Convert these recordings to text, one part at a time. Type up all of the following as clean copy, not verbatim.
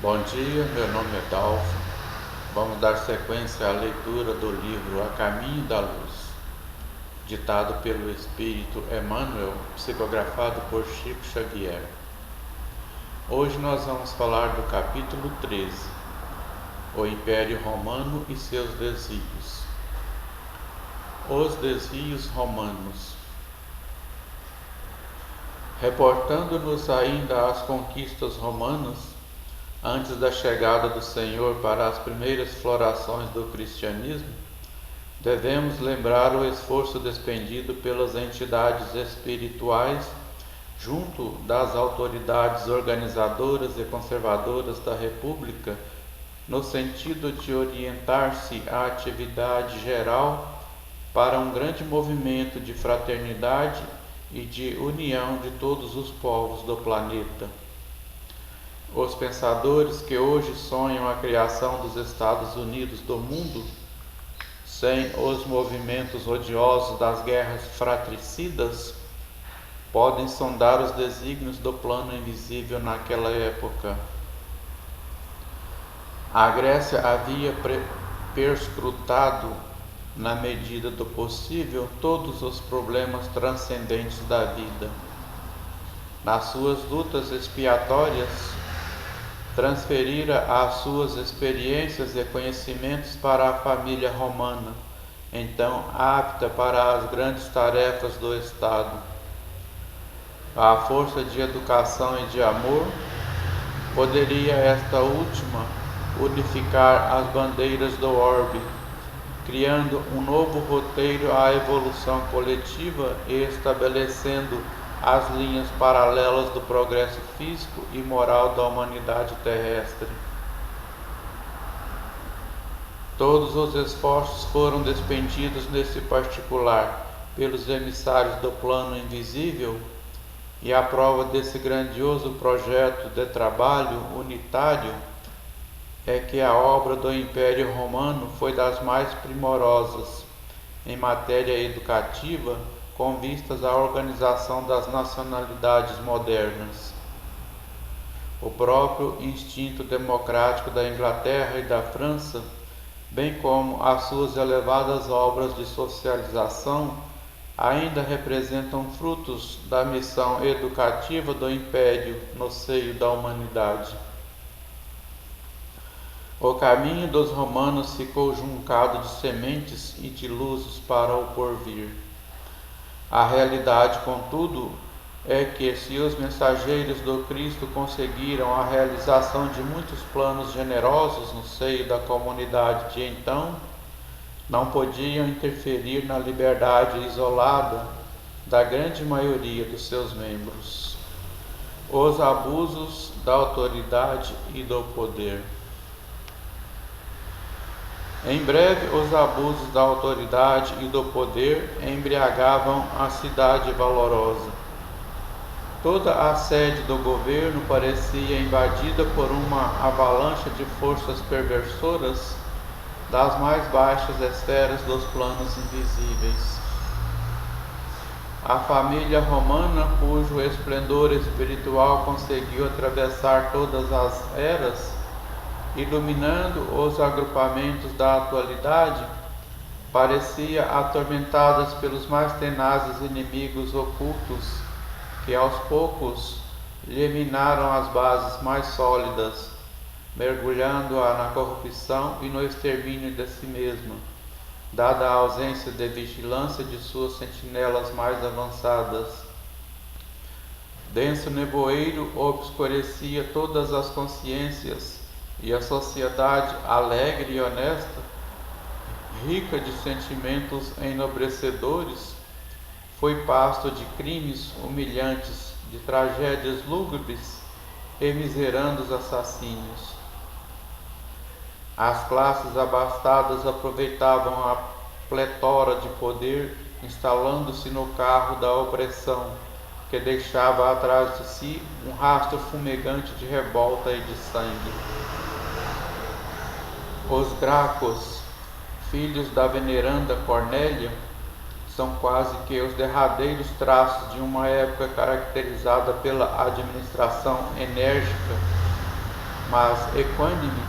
Bom dia, meu nome é Dalfo. Vamos dar sequência à leitura do livro A Caminho da Luz, ditado pelo Espírito Emmanuel, psicografado por Chico Xavier. Hoje nós vamos falar do capítulo 13, O Império Romano e seus desvios. Os desvios romanos. Reportando-nos ainda às conquistas romanas, antes da chegada do Senhor para as primeiras florações do cristianismo, devemos lembrar o esforço despendido pelas entidades espirituais junto das autoridades organizadoras e conservadoras da República, no sentido de orientar-se a atividade geral para um grande movimento de fraternidade e de união de todos os povos do planeta. Os pensadores que hoje sonham a criação dos Estados Unidos do mundo, sem os movimentos odiosos das guerras fratricidas, podem sondar os desígnios do plano invisível naquela época. A Grécia havia perscrutado, na medida do possível, todos os problemas transcendentes da vida. Nas suas lutas expiatórias, transferira as suas experiências e conhecimentos para a família romana, então apta para as grandes tarefas do Estado. À força de educação e de amor, poderia esta última unificar as bandeiras do orbe, criando um novo roteiro à evolução coletiva e estabelecendo as linhas paralelas do progresso físico e moral da humanidade terrestre. Todos os esforços foram despendidos nesse particular pelos emissários do plano invisível, e a prova desse grandioso projeto de trabalho unitário é que a obra do Império Romano foi das mais primorosas em matéria educativa, com vistas à organização das nacionalidades modernas. O próprio instinto democrático da Inglaterra e da França, bem como as suas elevadas obras de socialização, ainda representam frutos da missão educativa do Império no seio da humanidade. O caminho dos romanos ficou juncado de sementes e de luzes para o porvir. A realidade, contudo, é que se os mensageiros do Cristo conseguiram a realização de muitos planos generosos no seio da comunidade de então, não podiam interferir na liberdade isolada da grande maioria dos seus membros. Os abusos da autoridade e do poder. Em breve, os abusos da autoridade e do poder embriagavam a cidade valorosa. Toda a sede do governo parecia invadida por uma avalanche de forças perversoras das mais baixas esferas dos planos invisíveis. A família romana, cujo esplendor espiritual conseguiu atravessar todas as eras, iluminando os agrupamentos da atualidade, parecia atormentada pelos mais tenazes inimigos ocultos que aos poucos lhe minaram as bases mais sólidas, mergulhando-a na corrupção e no extermínio de si mesma, dada a ausência de vigilância de suas sentinelas mais avançadas. Denso nevoeiro obscurecia todas as consciências, e a sociedade alegre e honesta, rica de sentimentos enobrecedores, foi pasto de crimes humilhantes, de tragédias lúgubres e miserandos assassínios. As classes abastadas aproveitavam a pletora de poder, instalando-se no carro da opressão, que deixava atrás de si um rastro fumegante de revolta e de sangue. Os Gracos, filhos da veneranda Cornélia, são quase que os derradeiros traços de uma época caracterizada pela administração enérgica mas equânime,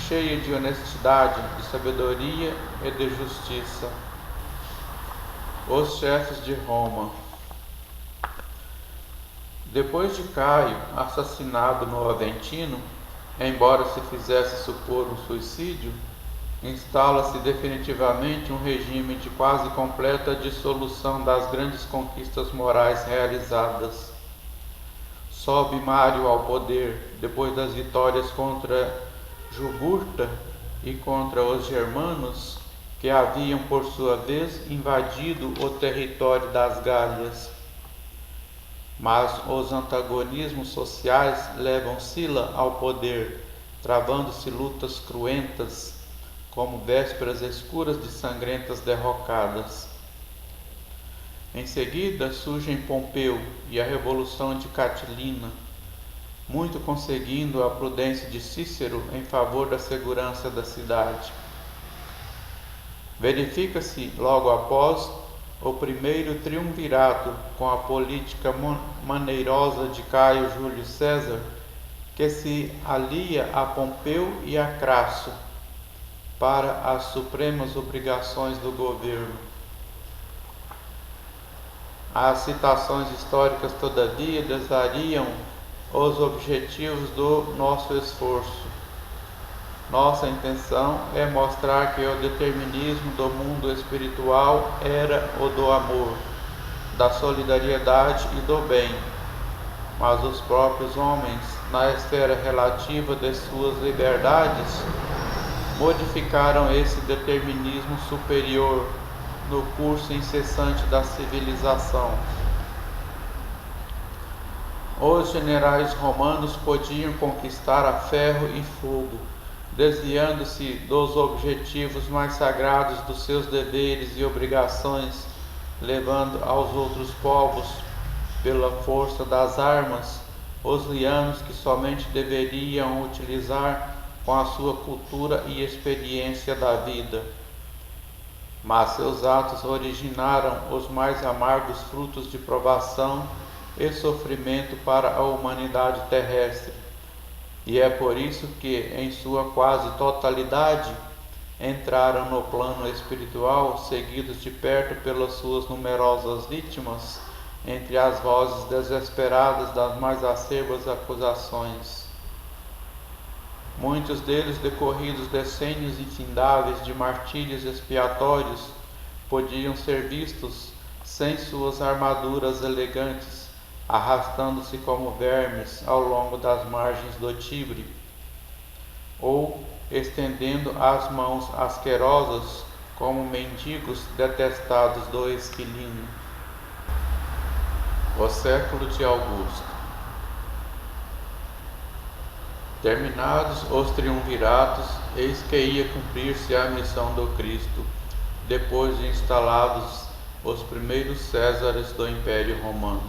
cheia de honestidade, de sabedoria e de justiça. Os chefes de Roma. Depois de Caio, assassinado no Aventino, embora se fizesse supor um suicídio, instala-se definitivamente um regime de quase completa dissolução das grandes conquistas morais realizadas. Sobe Mário ao poder depois das vitórias contra Jugurta e contra os germanos, que haviam por sua vez invadido o território das Gálias. Mas os antagonismos sociais levam Sila ao poder, travando-se lutas cruentas, como vésperas escuras de sangrentas derrocadas. Em seguida surgem Pompeu e a Revolução de Catilina, muito conseguindo a prudência de Cícero em favor da segurança da cidade. Verifica-se, logo após, o primeiro triunvirato com a política maneirosa de Caio Júlio César, que se alia a Pompeu e a Crasso para as supremas obrigações do governo. As citações históricas, todavia, desvariam os objetivos do nosso esforço. Nossa intenção é mostrar que o determinismo do mundo espiritual era o do amor, da solidariedade e do bem, mas os próprios homens, na esfera relativa de suas liberdades, modificaram esse determinismo superior no curso incessante da civilização. Os generais romanos podiam conquistar a ferro e fogo, desviando-se dos objetivos mais sagrados dos seus deveres e obrigações, levando aos outros povos, pela força das armas, os lianos que somente deveriam utilizar com a sua cultura e experiência da vida. Mas seus atos originaram os mais amargos frutos de provação e sofrimento para a humanidade terrestre, e é por isso que, em sua quase totalidade, entraram no plano espiritual, seguidos de perto pelas suas numerosas vítimas, entre as vozes desesperadas das mais acerbas acusações. Muitos deles, decorridos decênios infindáveis de martírios expiatórios, podiam ser vistos sem suas armaduras elegantes, arrastando-se como vermes ao longo das margens do Tibre, ou estendendo as mãos asquerosas como mendigos detestados do Esquilino. O século de Augusto. Terminados os triunviratos, eis que ia cumprir-se a missão do Cristo, depois de instalados os primeiros Césares do Império Romano.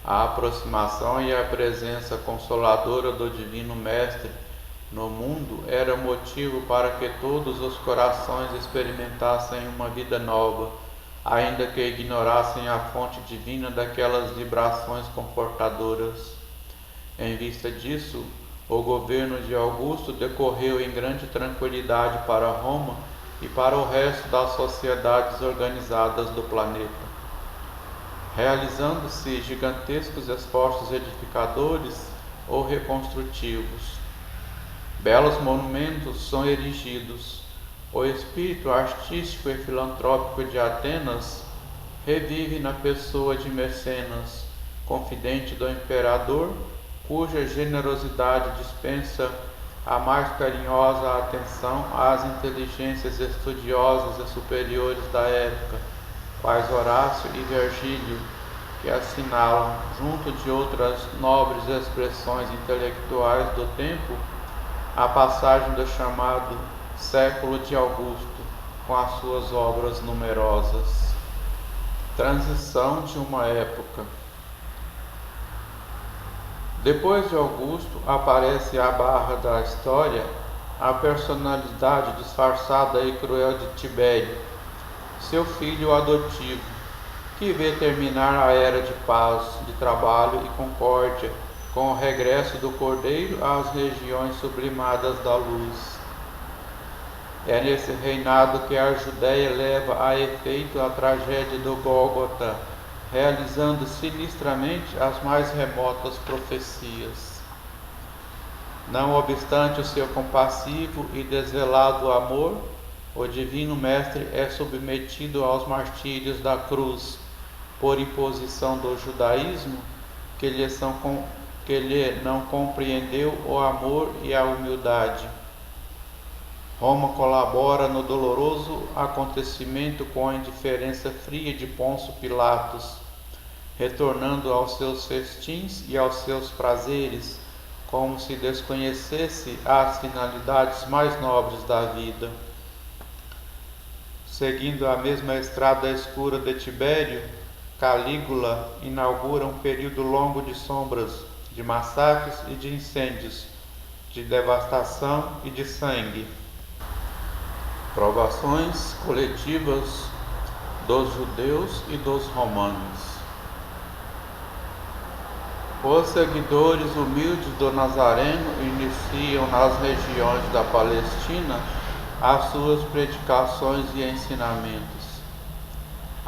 A aproximação e a presença consoladora do Divino Mestre no mundo era motivo para que todos os corações experimentassem uma vida nova, ainda que ignorassem a fonte divina daquelas vibrações confortadoras. Em vista disso, o governo de Augusto decorreu em grande tranquilidade para Roma e para o resto das sociedades organizadas do planeta, realizando-se gigantescos esforços edificadores ou reconstrutivos. Belos monumentos são erigidos. O espírito artístico e filantrópico de Atenas revive na pessoa de Mecenas, confidente do imperador, cuja generosidade dispensa a mais carinhosa atenção às inteligências estudiosas e superiores da época, quais Horácio e Virgílio, que assinalam, junto de outras nobres expressões intelectuais do tempo, a passagem do chamado século de Augusto, com as suas obras numerosas. Transição de uma época. Depois de Augusto, aparece à barra da história a personalidade disfarçada e cruel de Tibério, seu filho adotivo, que vê terminar a era de paz, de trabalho e concórdia, com o regresso do Cordeiro às regiões sublimadas da luz. É nesse reinado que a Judéia leva a efeito a tragédia do Gólgota, realizando sinistramente as mais remotas profecias. Não obstante o seu compassivo e desvelado amor, o Divino Mestre é submetido aos martírios da cruz, por imposição do judaísmo, que lhe não compreendeu o amor e a humildade. Roma colabora no doloroso acontecimento com a indiferença fria de Pôncio Pilatos, retornando aos seus festins e aos seus prazeres, como se desconhecesse as finalidades mais nobres da vida. Seguindo a mesma estrada escura de Tibério, Calígula inaugura um período longo de sombras, de massacres e de incêndios, de devastação e de sangue. Provações coletivas dos judeus e dos romanos. Os seguidores humildes do Nazareno iniciam nas regiões da Palestina as suas predicações e ensinamentos.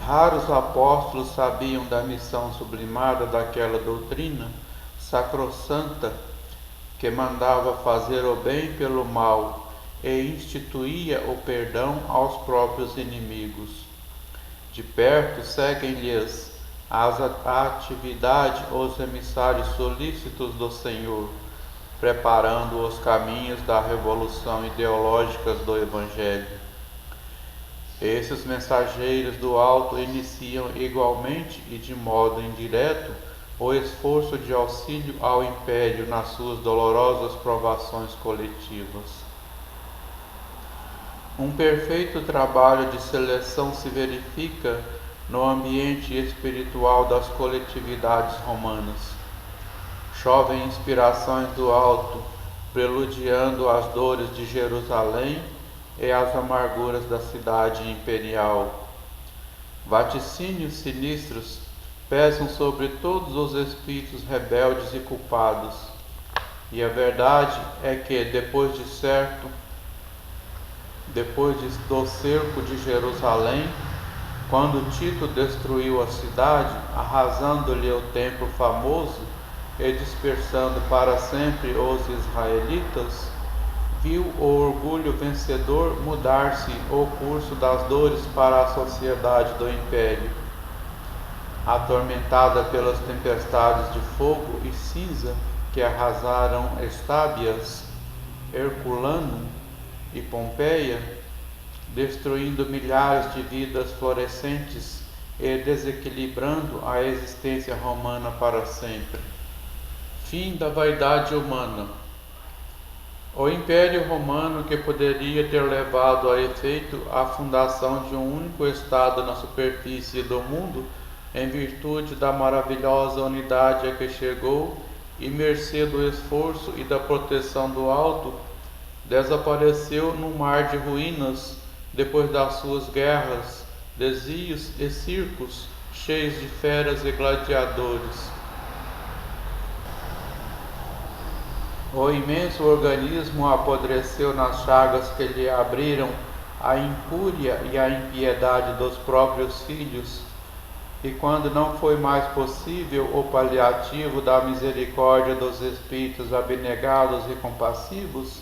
Raros apóstolos sabiam da missão sublimada daquela doutrina sacrossanta que mandava fazer o bem pelo mal e instituía o perdão aos próprios inimigos. De perto seguem-lhes a atividade os emissários solícitos do Senhor, preparando os caminhos da revolução ideológica do Evangelho. Esses mensageiros do alto iniciam igualmente e de modo indireto o esforço de auxílio ao império nas suas dolorosas provações coletivas. Um perfeito trabalho de seleção se verifica no ambiente espiritual das coletividades romanas. Chovem inspirações do alto, preludiando as dores de Jerusalém e as amarguras da cidade imperial. Vaticínios sinistros pesam sobre todos os espíritos rebeldes e culpados, e a verdade é que, depois do cerco de Jerusalém, quando Tito destruiu a cidade, arrasando-lhe o templo famoso e dispersando para sempre os israelitas, viu o orgulho vencedor mudar-se o curso das dores para a sociedade do império. Atormentada pelas tempestades de fogo e cinza que arrasaram Estábias, Herculano e Pompeia, destruindo milhares de vidas florescentes e desequilibrando a existência romana para sempre. Fim da vaidade humana. O Império Romano, que poderia ter levado a efeito a fundação de um único Estado na superfície do mundo, em virtude da maravilhosa unidade a que chegou e mercê do esforço e da proteção do alto, desapareceu num mar de ruínas depois das suas guerras, desvios e circos cheios de feras e gladiadores. O imenso organismo apodreceu nas chagas que lhe abriram a incúria e a impiedade dos próprios filhos, e quando não foi mais possível o paliativo da misericórdia dos espíritos abnegados e compassivos,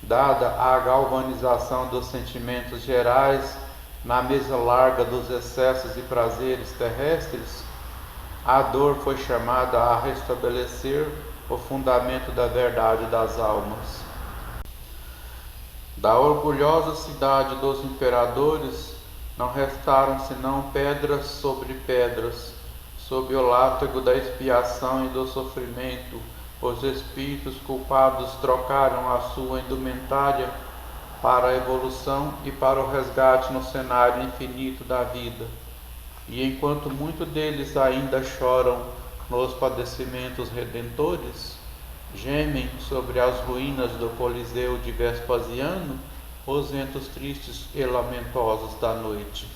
dada a galvanização dos sentimentos gerais na mesa larga dos excessos e prazeres terrestres, a dor foi chamada a restabelecer o fundamento da verdade das almas. Da orgulhosa cidade dos imperadores não restaram senão pedras sobre pedras. Sob o látego da expiação e do sofrimento, os espíritos culpados trocaram a sua indumentária para a evolução e para o resgate no cenário infinito da vida. E enquanto muitos deles ainda choram nos padecimentos redentores, gemem sobre as ruínas do Coliseu de Vespasiano os ventos tristes e lamentosos da noite.